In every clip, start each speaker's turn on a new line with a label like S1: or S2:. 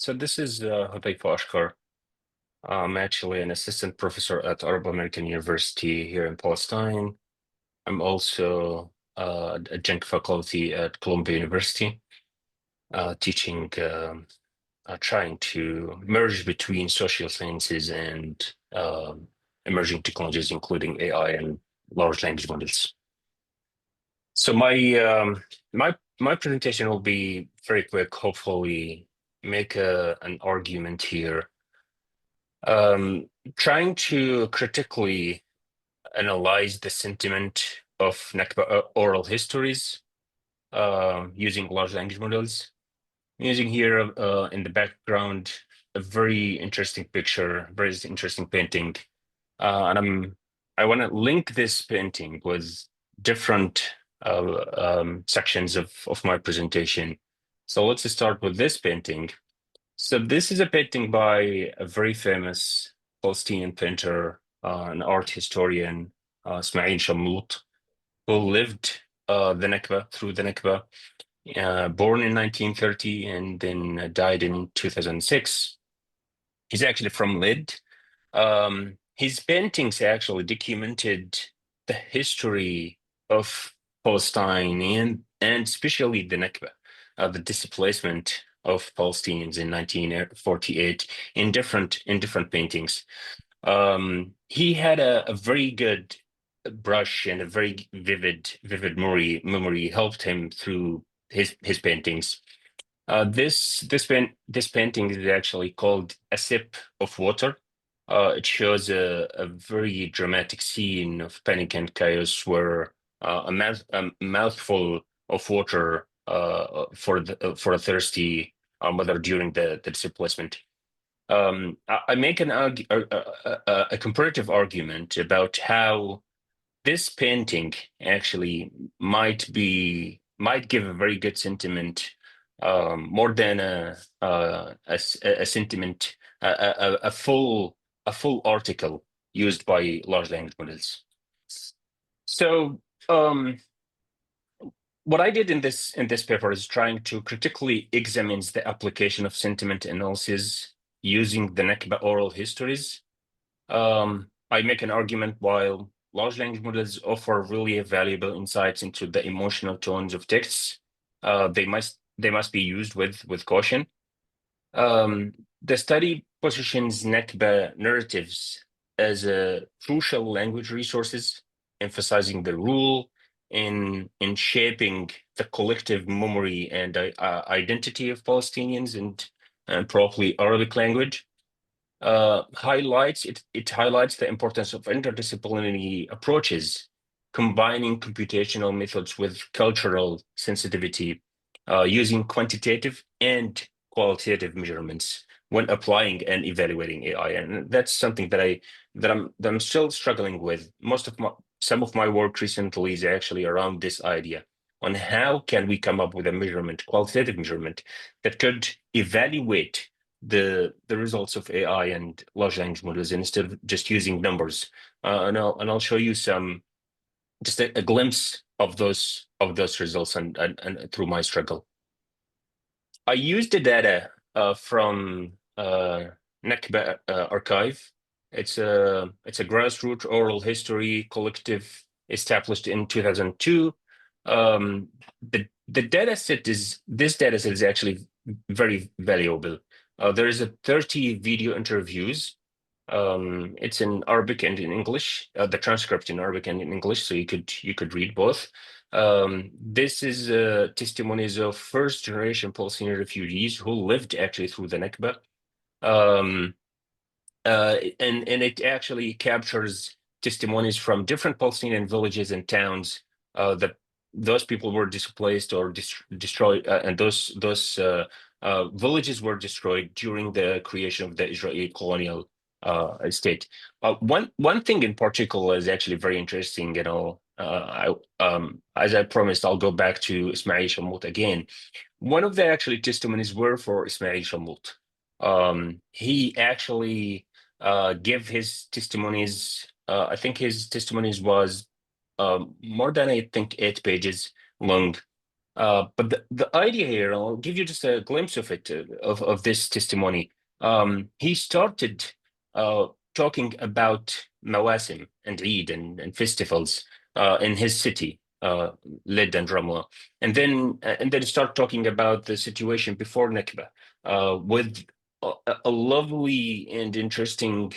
S1: So this is Hudayfa Ashkar. I'm actually an assistant professor at Arab American University here in Palestine. I'm also adjunct faculty at Columbia University, teaching, trying to merge between social sciences and emerging technologies, including AI and large language models. So my presentation will be very quick. Hopefully, make an argument here. Trying to critically analyze the sentiment of Nakba oral histories using large language models. Using here in the background a very interesting picture, very interesting painting, and I want to link this painting with different sections of my presentation. So let's start with this painting. So this is a painting by a very famous Palestinian painter, an art historian, Ismail Shamlout, who lived through the Nakba, born in 1930 and then died in 2006. He's actually from Lid. His paintings actually documented the history of Palestine and especially the Nakba, the displacement of Palestinians in 1948 in different paintings. He had a very good brush and a very vivid memory helped him through his paintings. This painting is actually called A Sip of Water. It shows a very dramatic scene of panic and chaos where a mouthful of water for a thirsty mother during the displacement. I make a comparative argument about how this painting actually might give a very good sentiment, more than a sentiment, a full article used by large language models. So what I did in this paper is trying to critically examine the application of sentiment analysis using the Nakba oral histories. I make an argument while large language models offer really valuable insights into the emotional tones of texts, they must be used with caution. The study positions Nakba narratives as a crucial language resources, emphasizing the role in shaping the collective memory and identity of Palestinians and probably Arabic language. It highlights the importance of interdisciplinary approaches, combining computational methods with cultural sensitivity, using quantitative and qualitative measurements when applying and evaluating AI. And that's something that I'm still struggling with. Some of my work recently is actually around this idea on how can we come up with a qualitative measurement that could evaluate the results of AI and large language models instead of just using numbers. And I'll show you just a glimpse of those results and through my struggle. I used the data from Nakba archive. It's a grassroots oral history collective established in 2002. The data set is this data set is actually very valuable. There is a 30 video interviews. It's in Arabic and in English. The transcript in Arabic and in English, so you could read both. This is testimonies of first generation Palestinian refugees who lived actually through the Nakba. Um, and it actually captures testimonies from different Palestinian villages and towns that those people were displaced or destroyed, and those villages were destroyed during the creation of the Israeli colonial state. One thing in particular is actually very interesting. As I promised, I'll go back to Ismail Shamlout again. One of the actually testimonies were for Ismail Shamlout. He actually give his testimonies. I think his testimonies was more than I think 8 pages long. But the idea here, I'll give you just a glimpse of it, of this testimony. He started uh, talking about Mawasim and Eid and festivals in his city, Lid and Ramla, and then start talking about the situation before Nakba, with a lovely and interesting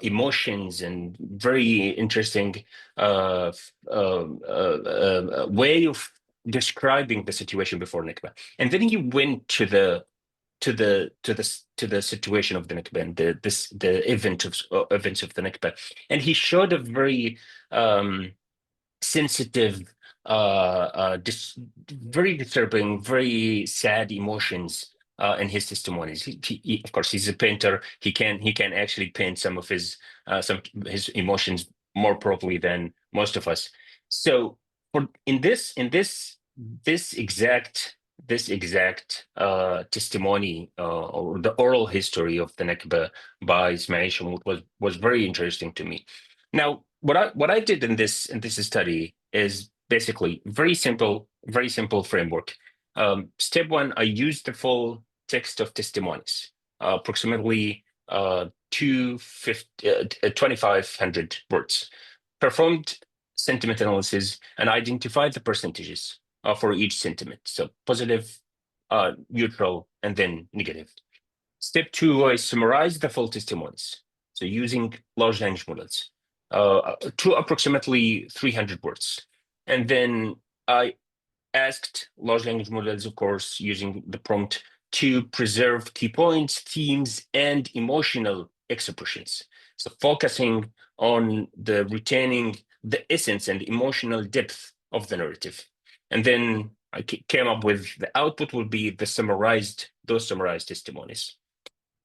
S1: emotions and very interesting way of describing the situation before Nakba, and then he went to the situation of the Nakba and the events of the Nakba, and he showed a very sensitive, very disturbing, very sad emotions in his testimonies. Of course, he's a painter. He can actually paint some his emotions more properly than most of us. So, this exact testimony, or the oral history of the Nakba by Ismail Shamut was very interesting to me. Now, what I did in this study is basically very simple framework. Step one, I used the full text of testimonies, approximately 2,500 words. Performed sentiment analysis and identified the percentages for each sentiment. So positive, neutral, and then negative. Step two, I summarized the full testimonies. So using large language models to approximately 300 words. And then I asked large language models, of course, using the prompt to preserve key points, themes, and emotional expressions. So focusing on the retaining the essence and emotional depth of the narrative. And then I came up with the output will be those summarized testimonies.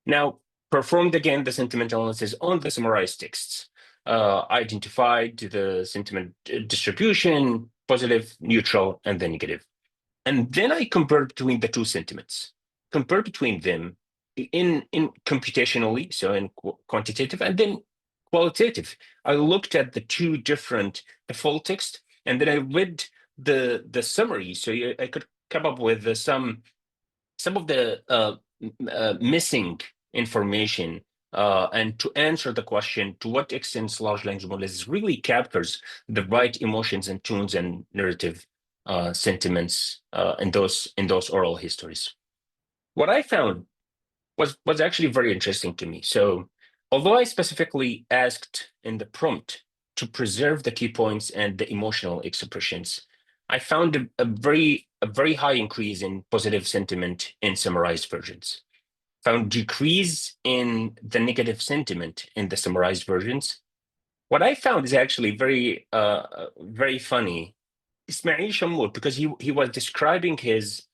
S1: Now, performed again the sentiment analysis on the summarized texts, identified the sentiment distribution, positive, neutral, and then negative. And then I compared between the two sentiments, compared between them in computationally, so in quantitative, and then qualitative. I looked at the full text, and then I read the summary, so I could come up with some of the missing information, and to answer the question to what extent large language models really captures the right emotions and tunes and narrative sentiments in those oral histories. What I found was actually very interesting to me. So, although I specifically asked in the prompt to preserve the key points and the emotional expressions, I found a very high increase in positive sentiment in summarized versions. Found decrease in the negative sentiment in the summarized versions. What I found is actually very funny. Ismail Shammour, because he was describing his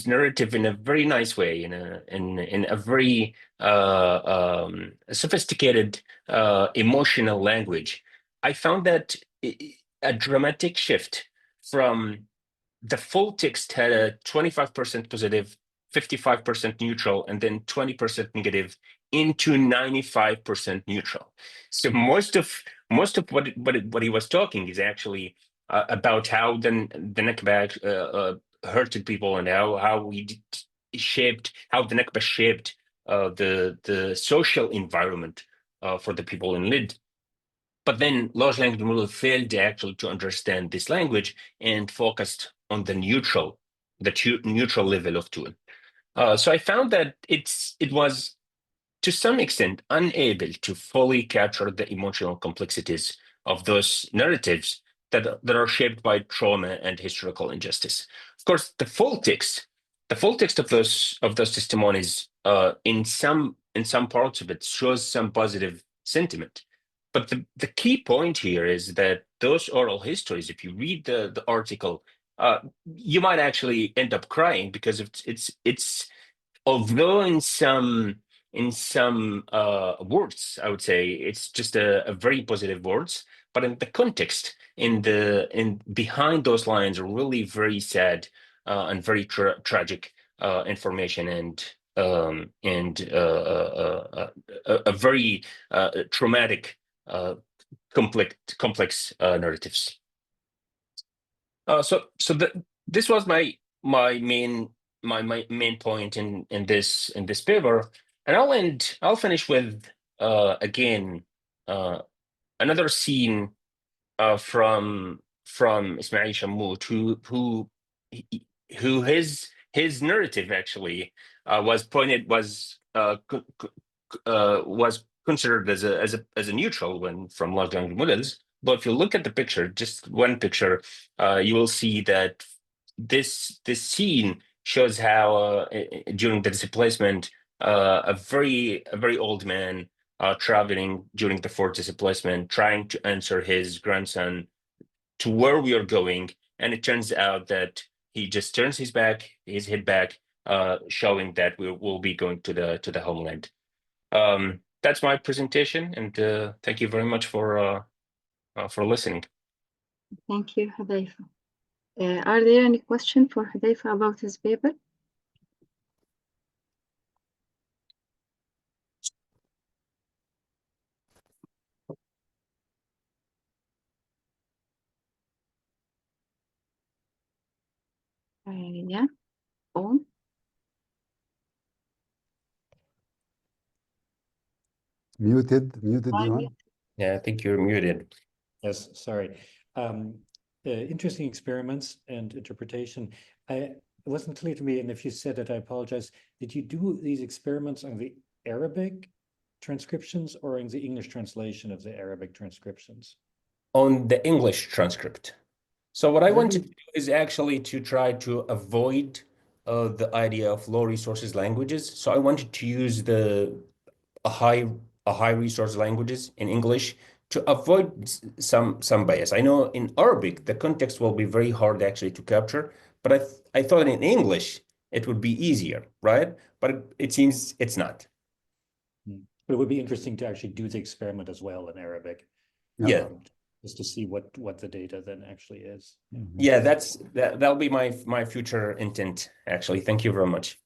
S1: narrative in a very nice way, in a very sophisticated emotional language. I found that a dramatic shift from the full text had a 25% positive, 55% neutral, and then 20% negative into 95% neutral. So most of what he was talking is actually about how the Nakba hurted people, and how the Nakba shaped the social environment for the people in Lid. But then large language model failed actually to understand this language and focused on the neutral level of tune. So I found that it was to some extent unable to fully capture the emotional complexities of those narratives that are shaped by trauma and historical injustice. Of course, the full text of those testimonies, in some parts of it shows some positive sentiment. But the key point here is that those oral histories, if you read the article, you might actually end up crying because it's although in some words, I would say it's just a very positive words, but in the context, in behind those lines are really very sad and very tragic information, and a very traumatic, complex narratives. So this was my main point in this paper, and I'll finish with again another scene from Ismail Shammout, who his narrative actually was considered as a neutral one from large language models. But if you look at the picture, just one picture, you will see that this scene shows how during the displacement, a very old man traveling during the forced displacement, trying to answer his grandson to where we are going, and it turns out that he just turns his head back, showing that we will be going to the homeland. That's my presentation, and thank you very much for listening.
S2: Thank you, Hudayfa. Are there any questions for Hudayfa about his paper? Yeah, on.
S3: Muted, Johan.
S1: Yeah, I think you're muted.
S4: Yes, sorry. Interesting experiments and interpretation. It wasn't clear to me, and if you said it, I apologize. Did you do these experiments on the Arabic transcriptions or in the English translation of the Arabic transcriptions?
S1: On the English transcript. So what I
S4: Really?
S1: wanted to do is actually to try to avoid the idea of low resources languages. So I wanted to use a high resource languages in English to avoid some bias. I know in Arabic the context will be very hard actually to capture, but I thought in English it would be easier, right? But it seems it's not.
S4: But it would be interesting to actually do the experiment as well in Arabic.
S1: Yeah.
S4: Just to see what the data then actually is.
S1: Yeah, that'll be my future intent, actually. Thank you very much.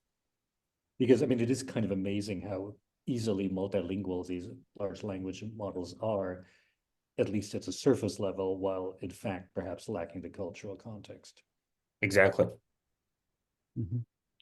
S4: Because I mean, it is kind of amazing how easily multilingual these large language models are, at least at the surface level, while in fact perhaps lacking the cultural context.
S1: Exactly.
S3: Mhm.